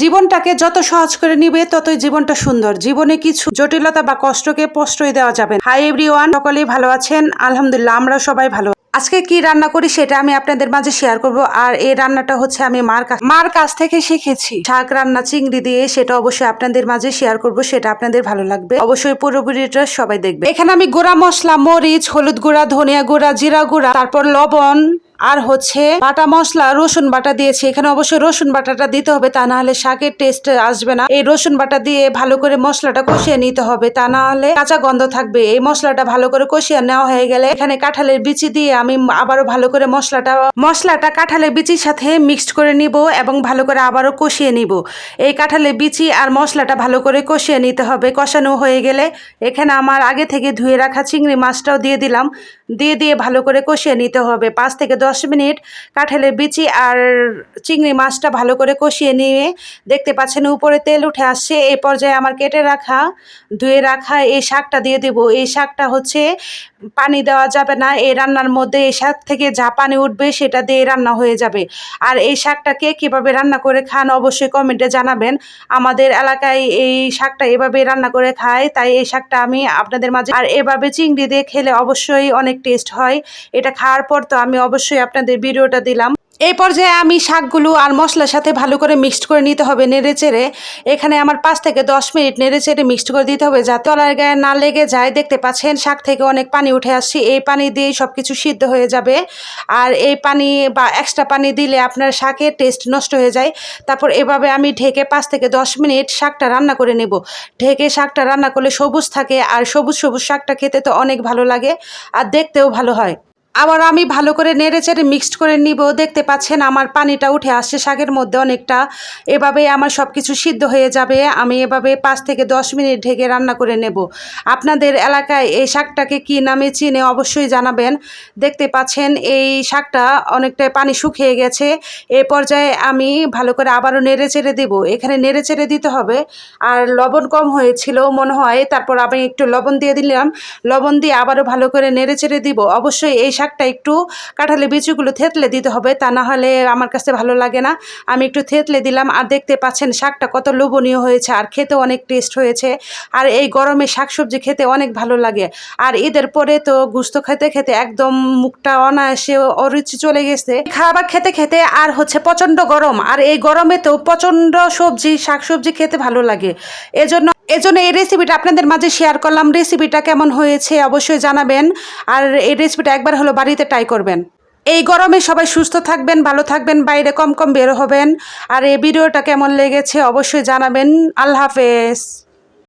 জীবনটাকে যত সহজ করে নিবে ততই জীবনটা সুন্দর। জীবনে কিছু জটিলতা বা কষ্টকে প্রশ্রয় দেওয়া যাবে না। হাই এভরিওয়ান, সকলেই ভালো আছেন? আলহামদুলিল্লাহ, আমরা সবাই ভালো। আজকে কি রান্না করি সেটা আমি আপনাদের মাঝে শেয়ার করব। আর এই রান্নাটা হচ্ছে আমি মার কাছ থেকে শিখেছি। শাক রান্না চিংড়ি দিয়ে, সেটা অবশ্যই আপনাদের মাঝে শেয়ার করব। সেটা আপনাদের ভালো লাগবে, অবশ্যই পুরো ভিডিওটা সবাই দেখবে। এখানে আমি গুঁড়া মশলা, মরিচ, হলুদ গুঁড়া, ধনিয়া গুঁড়া, জিরা গুঁড়া, তারপর লবণ আর হচ্ছে বাটা মশলা, রসুন বাটা দিয়েছি। এখানে অবশ্যই রসুন বাটাটা দিতে হবে, তা না হলে শাকের টেস্ট আসবে না। এই রসুন বাটা দিয়ে ভালো করে মশলাটা কষিয়ে নিতে হবে, তা না হলে কাঁচা গন্ধ থাকবে। এই মশলাটা ভালো করে কষিয়ে নেওয়া হয়ে গেলে এখানে কাঁঠালের বিচি দিয়ে আমি আবারও ভালো করে মশলাটা কাঁঠালের বিচির সাথে মিক্সড করে নিব এবং ভালো করে আবারও কষিয়ে নিব। এই কাঁঠালের বিচি আর মশলাটা ভালো করে কষিয়ে নিতে হবে। কষানো হয়ে গেলে এখানে আমার আগে থেকে ধুয়ে রাখা চিংড়ি মাছটাও দিয়ে দিলাম। দিয়ে ভালো করে কষিয়ে নিতে হবে 5 থেকে 10 মিনিট। কাঁঠালের বিচি আর চিংড়ি মাছটা ভালো করে কষিয়ে নিয়ে দেখতে পাচ্ছেন উপরে তেল উঠে আসছে। এই পর্যায়ে আমার কেটে রাখা, ধুয়ে রাখা এই শাকটা দিয়ে দেব। এই শাকটা হচ্ছে পানি দেওয়া যাবে না এই রান্নার মধ্যে। এই শাক থেকে যা পানি উঠবে সেটা দিয়ে রান্না হয়ে যাবে। আর এই শাকটাকে কিভাবে রান্না করে খান অবশ্যই কমেন্টে জানাবেন। আমাদের এলাকায় এই শাকটা এভাবে রান্না করে খায়, তাই এই শাকটা আমি আপনাদের মাঝে, আর এভাবে চিংড়ি দিয়ে খেলে অবশ্যই অনেক টেস্ট হয়। এটা খাওয়ার পর তো আমি অবশ্যই আপনাদের ভিডিওটা দিলাম। এই পর্যায়ে আমি শাকগুলো আর মশলার সাথে ভালো করে মিক্সড করে নিতে হবে নেড়ে চেড়ে। এখানে আমার 5 থেকে 10 মিনিট নেড়ে চেড়ে মিক্সড করে দিতে হবে যাতে তলার গায়ে না লেগে যায়। দেখতে পাচ্ছেন শাক থেকে অনেক পানি উঠে আসছে। এই পানি দিয়ে সব কিছু সিদ্ধ হয়ে যাবে। আর এই পানি বা এক্সট্রা পানি দিলে আপনার শাকের টেস্ট নষ্ট হয়ে যায়। তারপর এভাবে আমি ঢেকে 5 থেকে 10 মিনিট শাকটা রান্না করে নেব। ঢেকে শাকটা রান্না করলে সবুজ থাকে, আর সবুজ সবুজ শাকটা খেতে তো অনেক ভালো লাগে আর দেখতেও ভালো হয়। আবার আমি ভালো করে নেড়ে চেড়ে মিক্সড করে নিব। দেখতে পাচ্ছেন আমার পানিটা উঠে আসছে শাকের মধ্যে অনেকটা। এভাবে আমার সব কিছু সিদ্ধ হয়ে যাবে। আমি এভাবে 5 থেকে 10 মিনিট ঢেকে রান্না করে নেব। আপনাদের এলাকায় এই শাকটাকে কি নামে চিনে অবশ্যই জানাবেন। দেখতে পাচ্ছেন এই শাকটা অনেকটাই পানি শুকিয়ে গেছে। এই পর্যায়ে আমি ভালো করে আবারও নেড়ে চেড়ে দেবো। এখানে নেড়ে চেড়ে দিতে হবে। আর লবণ কম হয়েছিল মনে হয়, তারপর আমি একটু লবণ দিয়ে দিলাম। লবণ দিয়ে আবারও ভালো করে নেড়ে চেড়ে দিব। অবশ্যই এই শাকটা একটু কাঁঠালের বিচিগুলো থেতলে দিতে হবে, তা না হলে আমার কাছে ভালো লাগে না। আমি একটু থেতলে দিলাম। আর দেখতে পাচ্ছেন শাকটা কত লোভনীয় হয়েছে, আর খেতে অনেক টেস্ট হয়েছে। আর এই গরমে শাকসবজি খেতে অনেক ভালো লাগে। আর ঈদের পরে তো গোশত খেতে খেতে একদম মুখটা অনায়াসে অরুচি চলে গেছে। খাবার খেতে খেতে আর হচ্ছে প্রচণ্ড গরম, আর এই গরমে তো প্রচণ্ড শাকসবজি খেতে ভালো লাগে। এজন্য এই রেসিপিটা আপনাদের মাঝে শেয়ার করলাম। রেসিপিটা কেমন হয়েছে অবশ্যই জানাবেন। আর এই রেসিপিটা একবার হলো বাড়িতে ট্রাই করবেন। এই গরমে সবাই সুস্থ থাকবেন, ভালো থাকবেন, বাইরে কম বের হবেন। আর এই ভিডিওটা কেমন লেগেছে অবশ্যই জানাবেন। আল্লাহ হাফেজ।